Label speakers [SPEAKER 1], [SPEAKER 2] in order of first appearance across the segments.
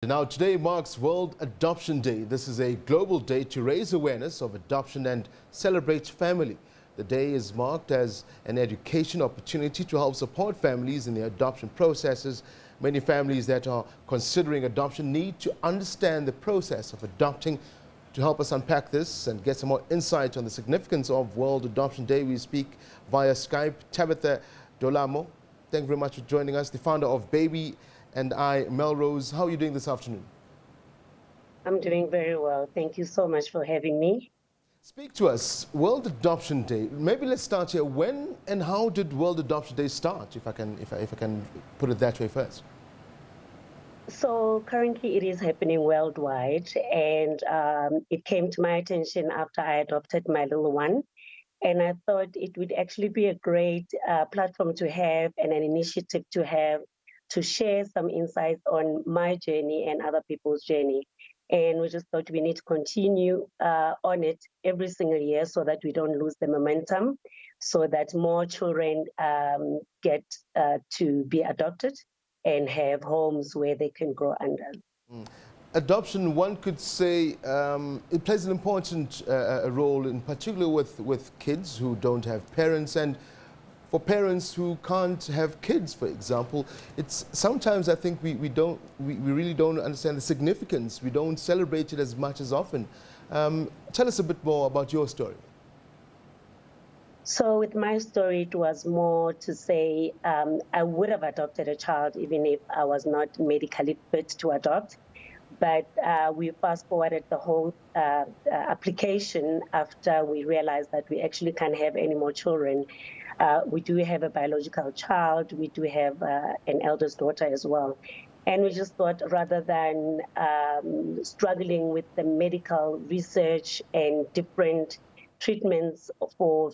[SPEAKER 1] Now, today marks World Adoption Day. This is a global day to raise awareness of adoption and celebrate family. The day is marked as an education opportunity to help support families in their adoption processes. Many families that are considering adoption need to understand the process of adopting. To help us unpack this and get some more insight on the significance of World Adoption Day, we speak via Skype. Thabitha Dolamo, thank you very much for joining us, the founder of Baby I Melrose. How are you doing this afternoon?
[SPEAKER 2] I'm doing very well. Thank you so much for having me.
[SPEAKER 1] Speak to us, World Adoption Day. Maybe let's start here. When and how did World Adoption Day start, if I can put it that way first?
[SPEAKER 2] So currently it is happening worldwide, and it came to my attention after I adopted my little one. And I thought it would actually be a great platform to have and an initiative to have to share some insights on my journey and other people's journey. And we just thought we need to continue on it every single year so that we don't lose the momentum, so that more children get to be adopted and have homes where they can grow under.
[SPEAKER 1] Adoption, one could say, it plays an important role, in particular with kids who don't have parents, and for parents who can't have kids, for example. It's sometimes I think we really don't understand the significance. We don't celebrate it as much as often. Tell us a bit more about your story.
[SPEAKER 2] So with my story, it was more to say I would have adopted a child even if I was not medically fit to adopt. But we fast forwarded the whole application after we realized that we actually can't have any more children. We do have a biological child. We do have an eldest daughter as well. And we just thought, rather than struggling with the medical research and different treatments for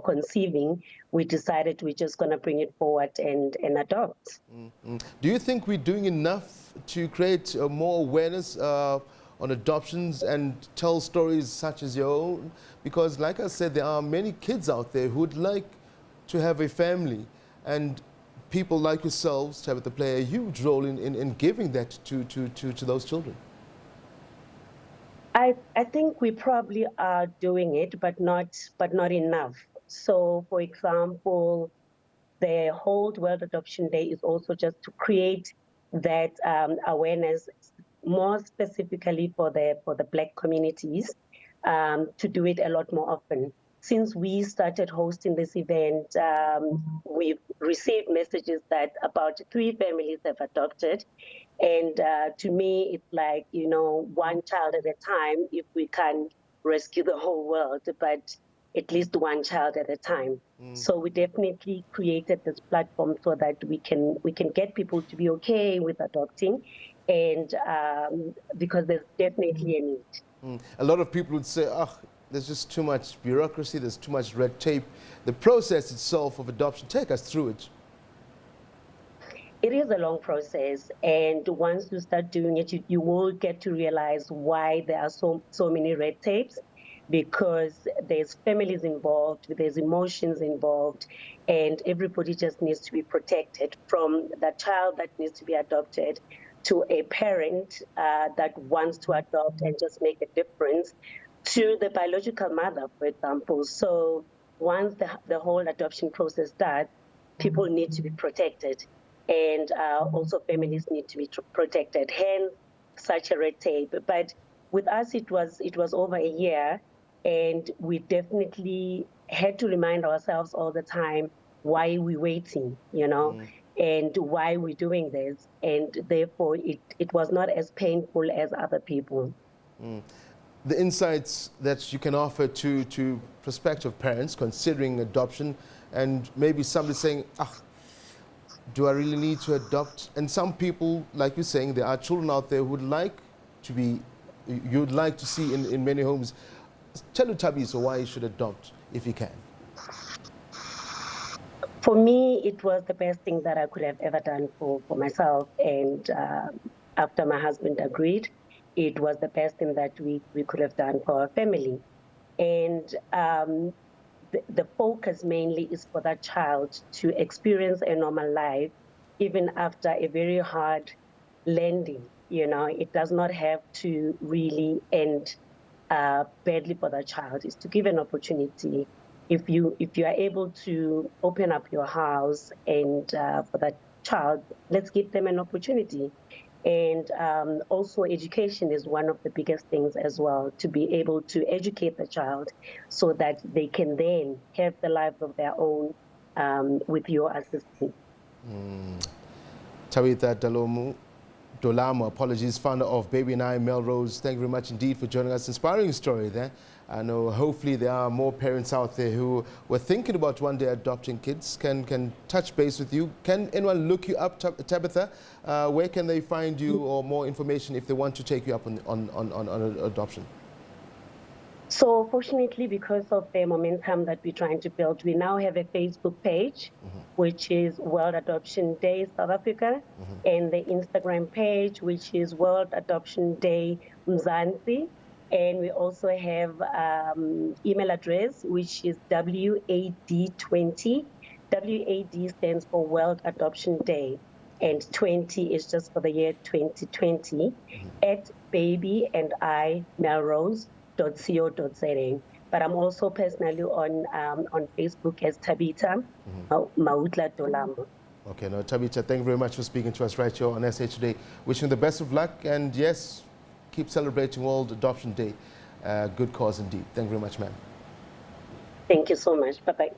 [SPEAKER 2] conceiving, we decided we're just going to bring it forward and adopt.
[SPEAKER 1] Mm-hmm. Do you think we're doing enough to create more awareness on adoptions and tell stories such as your own? Because like I said, there are many kids out there who would like to have a family, and people like yourselves have to play a huge role in giving that to those children.
[SPEAKER 2] I think we probably are doing it, but not enough. So, for example, the whole World Adoption Day is also just to create that awareness, more specifically for the Black communities, to do it a lot more often. Since we started hosting this event, we've received messages that about 3 families have adopted. And to me, it's like, one child at a time, if we can rescue the whole world, but at least one child at a time. So we definitely created this platform so that we can get people to be okay with adopting, and because there's definitely a need.
[SPEAKER 1] A lot of people would say, there's just too much bureaucracy, there's too much red tape. The process itself of adoption, take us through it.
[SPEAKER 2] It is a long process, and once you start doing it, you will get to realize why there are so many red tapes, because there's families involved, there's emotions involved, and everybody just needs to be protected, from the child that needs to be adopted to a parent that wants to adopt and just make a difference, to the biological mother, for example. So once the whole adoption process starts, people need to be protected, and also families need to be protected, hence such a red tape. But with us, it was over a year, and we definitely had to remind ourselves all the time why we're waiting, and why we're doing this, and therefore it was not as painful as other people.
[SPEAKER 1] The insights that you can offer to prospective parents considering adoption, and maybe somebody saying, do I really need to adopt? And some people, like you're saying, there are children out there who would like to be, you'd like to see in many homes. Tell Thabitha why you should adopt if you can.
[SPEAKER 2] For me, it was the best thing that I could have ever done for myself. And after my husband agreed, it was the best thing that we could have done for our family. And the focus mainly is for that child to experience a normal life, even after a very hard landing You know, it does not have to really end badly for the child. Is to give an opportunity. If you are able to open up your house and for that child, let's give them an opportunity. And also, education is one of the biggest things as well, to be able to educate the child so that they can then have the lives of their own with your assistance.
[SPEAKER 1] Thabitha Dolamo, apologies, founder of Baby I Melrose. Thank you very much indeed for joining us. Inspiring story there. I know hopefully there are more parents out there who were thinking about one day adopting kids, can touch base with you. Can anyone look you up, Thabitha? Where can they find you, or more information if they want to take you up on adoption?
[SPEAKER 2] So fortunately, because of the momentum that we're trying to build, we now have a Facebook page, which is World Adoption Day South Africa, and the Instagram page, which is World Adoption Day Mzansi. And we also have email address, which is WAD20. WAD stands for World Adoption Day, and 20 is just for the year 2020, at Baby I Melrose. .co.za. But I'm also personally on Facebook as Thabitha Dolamo.
[SPEAKER 1] Okay, now Thabitha, thank you very much for speaking to us right here on SA Today. Wishing you the best of luck, and yes, keep celebrating World Adoption Day. Good cause indeed. Thank you very much, ma'am.
[SPEAKER 2] Thank you so much. Bye-bye.